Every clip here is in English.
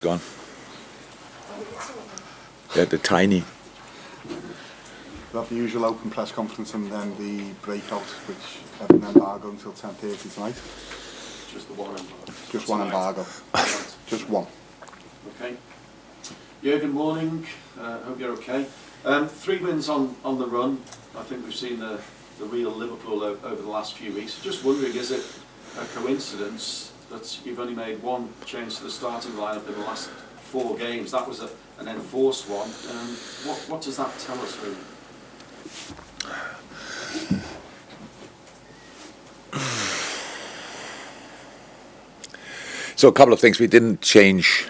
Gone. Yeah, the tiny. We'll have the usual open press conference and then the breakout, which have an embargo until 10:30 tonight. Just the one embargo? Just one embargo. Just one. Okay. Good morning. Hope you're okay. 3 wins on the run. I think we've seen the real Liverpool over the last few weeks. Just wondering, is it a coincidence that you've only made one change to the starting lineup in the last 4 games? That was an enforced one. What does that tell us, really? So a couple of things. We didn't change,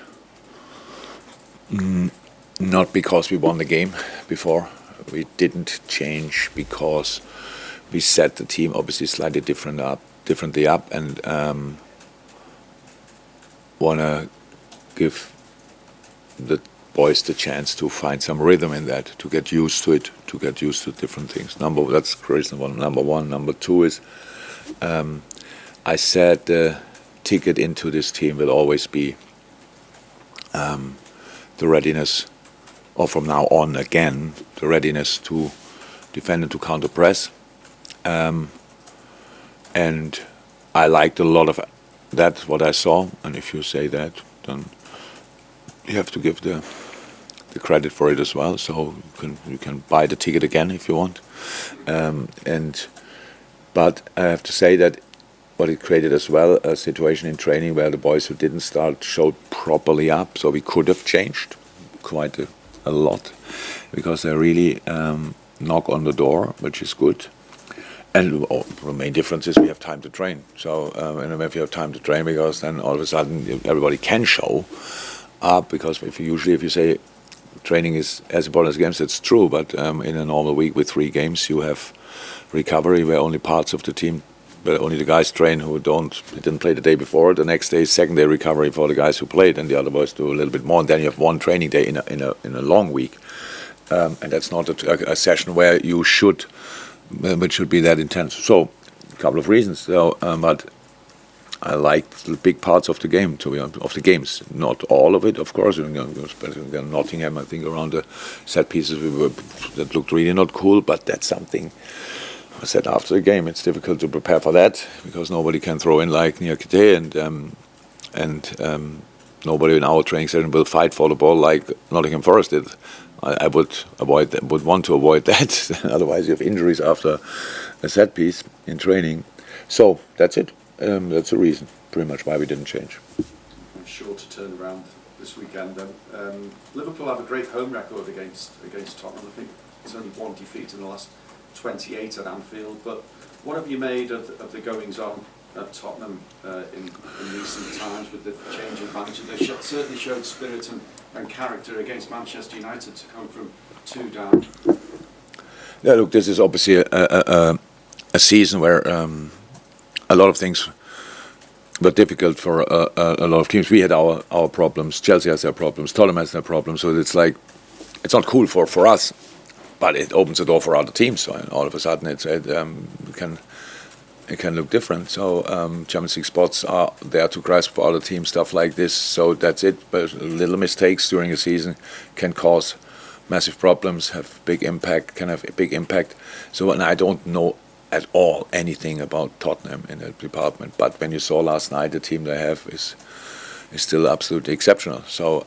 not because we won the game before. We didn't change because we set the team obviously slightly differently up, and want to give the boys the chance to find some rhythm in that, to get used to it, to get used to different things. That's reason one. Number one. Number two is, I said the ticket into this team will always be the readiness, or from now on again, the readiness to defend and to counter press. And I liked a lot of that, what I saw. And if you say that, then you have to give the credit for it as well. So you can buy the ticket again if you want. But I have to say that what it created as well, a situation in training where the boys who didn't start showed properly up. So we could have changed quite a lot, because they really knock on the door, which is good. And the main difference is we have time to train. So and if you have time to train, because then all of a sudden everybody can show up. Because if you say training is as important as games, it's true. But in a normal week with 3 games, you have recovery where only parts of the team, but only the guys train who didn't play the day before. The next day, second day recovery for the guys who played, and the other boys do a little bit more. And then you have one training day in a long week, and that's not a session where you should. Which should be that intense. So, a couple of reasons. So, but I liked the big parts of the game, of the games. Not all of it, of course. Especially Nottingham, I think, around the set pieces that looked really not cool. But that's something I said after the game. It's difficult to prepare for that, because nobody can throw in like Niakate, and nobody in our training session will fight for the ball like Nottingham Forest did. I would want to avoid that. Otherwise, you have injuries after a set piece in training. So that's it. That's the reason, pretty much, why we didn't change. I'm sure to turn around this weekend. Then Liverpool have a great home record against Tottenham. I think it's only 1 defeat in the last 28 at Anfield. But what have you made of the goings on at Tottenham in recent times with the change in manager? They certainly showed spirit and character against Manchester United to come from 2 down. Yeah, look, this is obviously a season where a lot of things were difficult for a lot of teams. We had our problems. Chelsea has their problems. Tottenham has their problems. So it's like, it's not cool for us, but it opens the door for other teams. So all of a sudden it can look different. So Champions League spots are there to grasp for other teams, stuff like this. So that's it. But little mistakes during a season can cause massive problems, have big impact, can have a big impact. So, and I don't know at all anything about Tottenham in that department. But when you saw last night, the team they have is still absolutely exceptional. So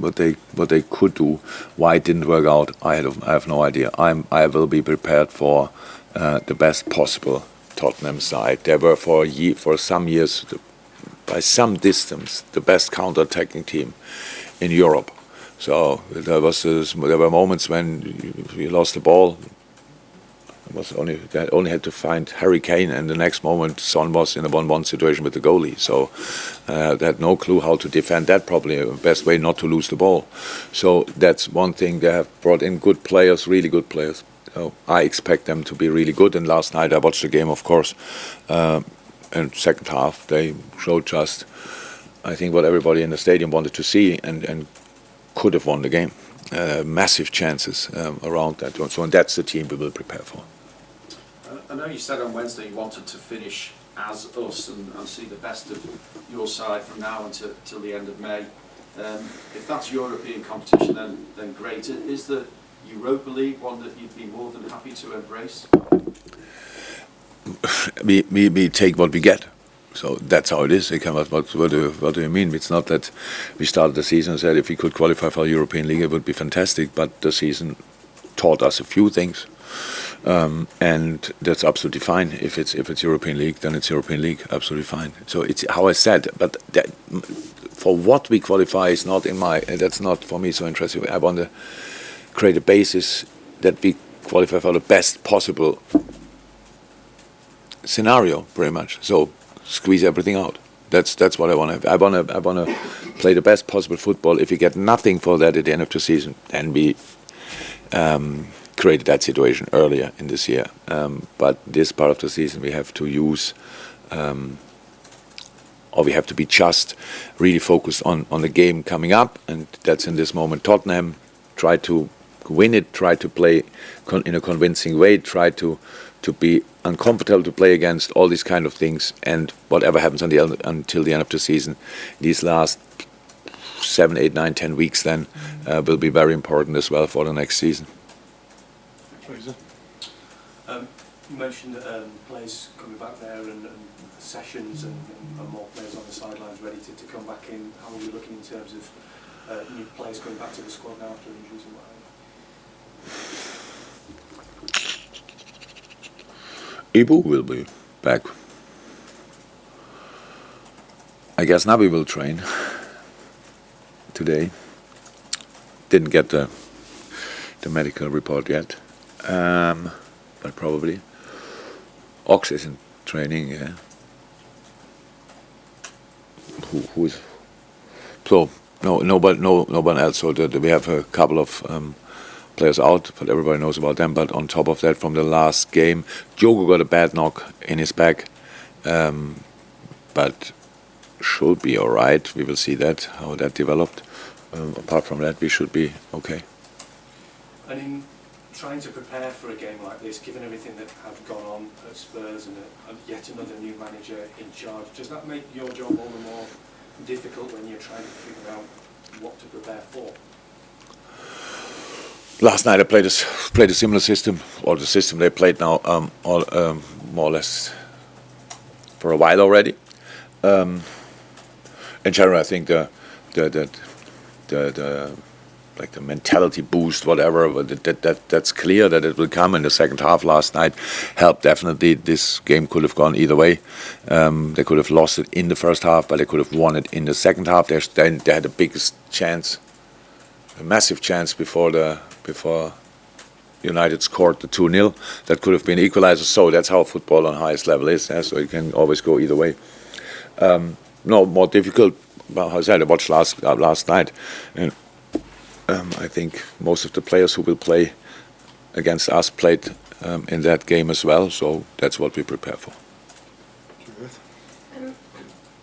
what they could do, why it didn't work out, I have no idea. I will be prepared for the best possible Tottenham side. They were for some years, by some distance, the best counter-attacking team in Europe. So there were moments when you lost the ball. They only had to find Harry Kane, and the next moment Son was in a 1-1 situation with the goalie. So they had no clue how to defend that properly. The best way not to lose the ball. So that's one thing. They have brought in good players, really good players. So I expect them to be really good. And last night I watched the game, of course. And second half they showed just, I think, what everybody in the stadium wanted to see, and could have won the game. Massive chances around that one. So, and that's the team we will prepare for. I know you said on Wednesday you wanted to finish as us and see the best of your side from now until the end of May. If that's European competition, then great. Is the Europa League one that you'd be more than happy to embrace? We take what we get. So that's how it is. What do you mean? It's not that we started the season and said if we could qualify for European League, it would be fantastic. But the season taught us a few things, and that's absolutely fine. If it's European League, then it's European League. Absolutely fine. So it's how I said. But that, for what we qualify is not in my. That's not for me so interesting. I want to create a basis that we qualify for the best possible scenario, pretty much. So squeeze everything out. That's what I want to. I want to play the best possible football. If we get nothing for that at the end of the season, then we created that situation earlier in this year. But this part of the season, we have to use, or we have to be just really focused on the game coming up, and that's in this moment. Tottenham, try to win it, try to play in a convincing way, try to be uncomfortable to play against, all these kind of things, and whatever happens until the end of the season, these last 7, 8, 9, 10 weeks then will be very important as well for the next season. Fraser? You mentioned players coming back there and sessions and more players on the sidelines ready to come back in. How are we looking in terms of new players coming back to the squad now after injuries and what have you? Ibu will be back. I guess Nabi will train today. Didn't get the medical report yet, but probably. Ox is in training. Yeah. Who is? So no one else. So we have a couple of players out, but everybody knows about them. But on top of that, from the last game, Diogo got a bad knock in his back, but should be all right. We will see how that developed. Apart from that, we should be okay. And in trying to prepare for a game like this, given everything that had gone on at Spurs and yet another new manager in charge, does that make your job all the more difficult when you're trying to figure out what to prepare for? Last night I played a similar system, or the system they played now, more or less for a while already. In general, I think the mentality boost, whatever, that's clear that it will come in the second half. Last night helped definitely. This game could have gone either way. They could have lost it in the first half, but they could have won it in the second half. They had the biggest chance, a massive chance before United scored the 2-0. That could have been equalizer. So that's how football on highest level is. Yeah? So it can always go either way. No, more difficult. Well, how I said, I watched last night, and I think most of the players who will play against us played in that game as well. So that's what we prepare for.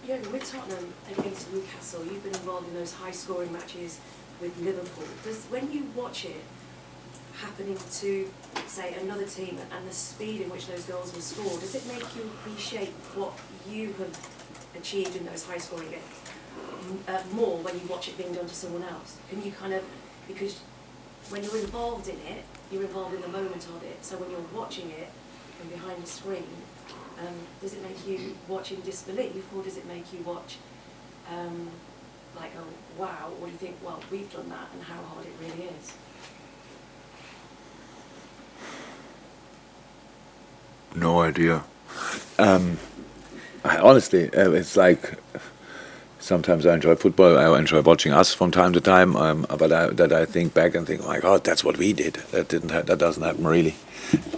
Jürgen, with Tottenham against Newcastle, you've been involved in those high-scoring matches with Liverpool. When you watch it happening to, say, another team and the speed in which those goals were scored, does it make you appreciate what you have achieved in those high-scoring games more when you watch it being done to someone else? Can you kind of, because when you're involved in it, you're involved in the moment of it, so when you're watching it from behind the screen, does it make you watch in disbelief, or does it make you watch like, oh wow, or do you think, well, we've done that and how hard it really is? No idea. Honestly, it's like sometimes I enjoy football. I enjoy watching us from time to time. But I think back and think, oh my God, that's what we did. That doesn't happen really.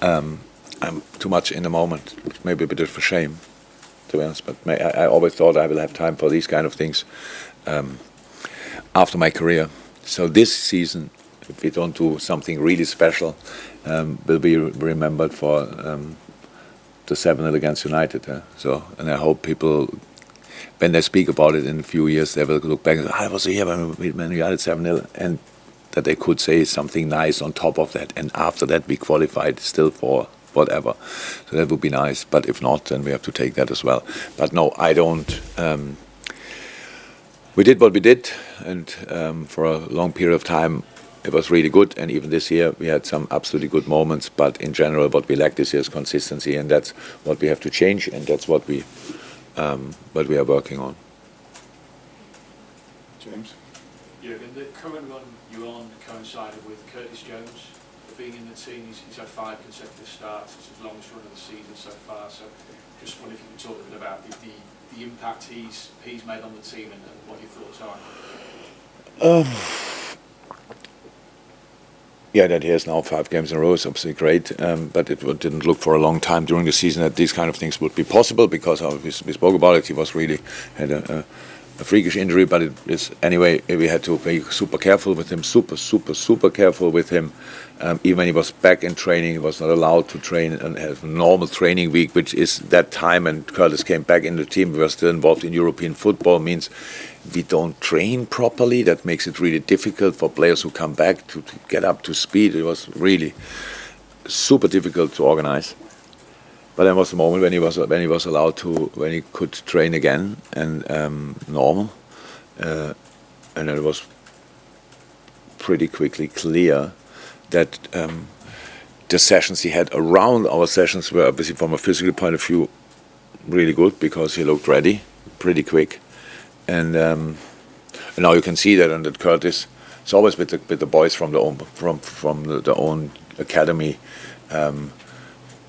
I'm too much in the moment. Maybe a bit of a shame, to be honest. But I always thought I will have time for these kind of things after my career. So this season, if we don't do something really special, will be remembered for the 7-0 against United. And I hope people, when they speak about it in a few years, they will look back and say, I was here when we had 7-0, and that they could say something nice on top of that. And after that, we qualified still for whatever. So that would be nice. But if not, then we have to take that as well. But no, I don't. We did what we did, and for a long period of time, it was really good. And even this year, we had some absolutely good moments. But in general, what we lack this year is consistency, and that's what we have to change, and that's what we are working on. James? Jürgen, the current run you're on coincided with Curtis Jones being in the team. He's had 5 consecutive starts. It's his longest run of the season so far. So just wonder if you could talk a bit about the impact he's made on the team and what your thoughts are. Yeah, that he has now 5 games in a row is obviously great, but it didn't look for a long time during the season that these kind of things would be possible, because we spoke about it. He was really had a freakish injury, but it is anyway. We had to be super careful with him, super careful with him. Even when he was back in training, he was not allowed to train and have a normal training week, which is that time. And Curtis came back in the team. We were still involved in European football. Means we don't train properly. That makes it really difficult for players who come back to get up to speed. It was really super difficult to organize. But there was a moment when he was allowed to, when he could train again and normal, and it was pretty quickly clear that the sessions he had around our sessions were obviously from a physical point of view really good, because he looked ready pretty quick, and now you can see that. And that Curtis, it's always with the boys from the own academy.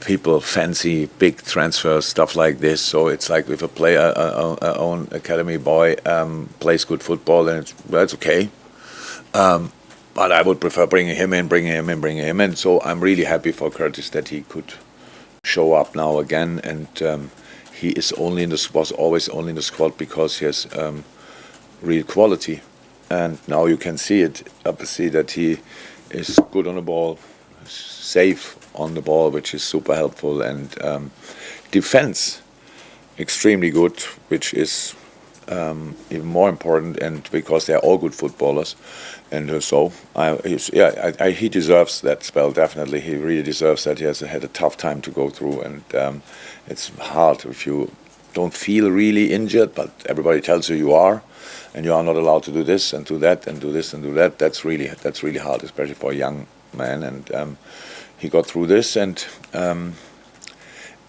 People fancy big transfers, stuff like this. So it's like if a player, our own academy boy, plays good football, then that's okay. But I would prefer bringing him in. So I'm really happy for Curtis that he could show up now again, and he is was always only in the squad because he has real quality. And now you can see it, obviously, that he is good on the ball, safe on the ball, which is super helpful, and defense extremely good, which is even more important, and because they are all good footballers, and he deserves that spell, definitely. He really deserves that. He has had a tough time to go through, and it's hard if you don't feel really injured, but everybody tells you are, and you are not allowed to do this and do that and do this and do that. That's really hard, especially for a young man, and he got through this and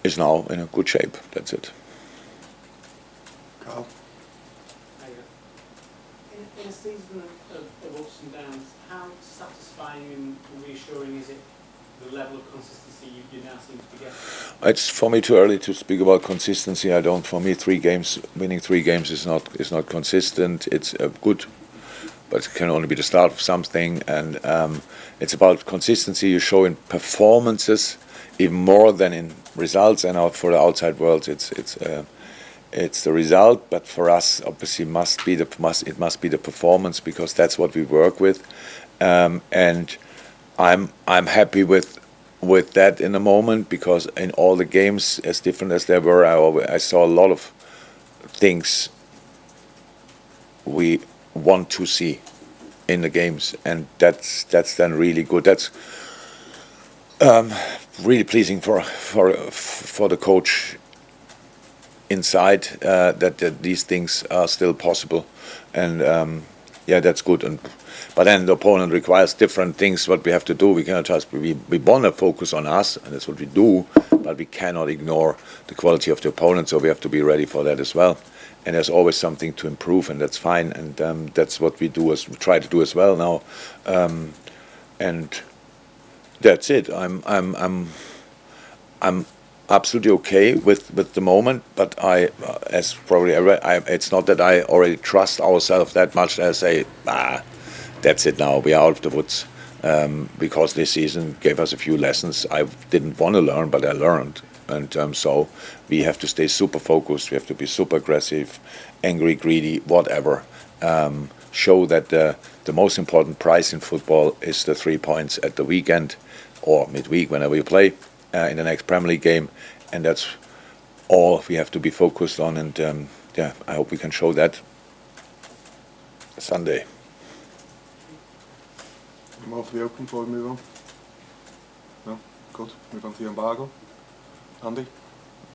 is now in a good shape. That's it. Carl? In a season of ups and downs, how satisfying and reassuring is it, the level of consistency you now seem to be getting? It's for me too early to speak about consistency. For me, winning 3 games is not consistent. It's good, but it can only be the start of something, and it's about consistency you show in performances even more than in results. And for the outside world, it's the result, but for us, obviously, it must be the performance, because that's what we work with, and I'm happy with that in the moment, because in all the games, as different as they were, I saw a lot of things we want to see in the games, and that's then really good. That's really pleasing for the coach inside, that these things are still possible, and that's good. But then the opponent requires different things. What we have to do, we cannot just we want to focus on us, and that's what we do. But we cannot ignore the quality of the opponent, so we have to be ready for that as well. And there's always something to improve, and that's fine. And that's what we try to do as well now. And that's it. I'm absolutely okay with the moment, but it's not that I already trust ourselves that much that I say, that's it now, we are out of the woods, because this season gave us a few lessons I didn't want to learn, but I learned, and so we have to stay super focused, we have to be super aggressive, angry, greedy, whatever, show that the most important prize in football is the 3 points at the weekend or midweek, whenever you play, in the next Premier League game, and that's all we have to be focused on, and I hope we can show that Sunday. More to be open before we move on? No? Good. Move on to the embargo. Andy?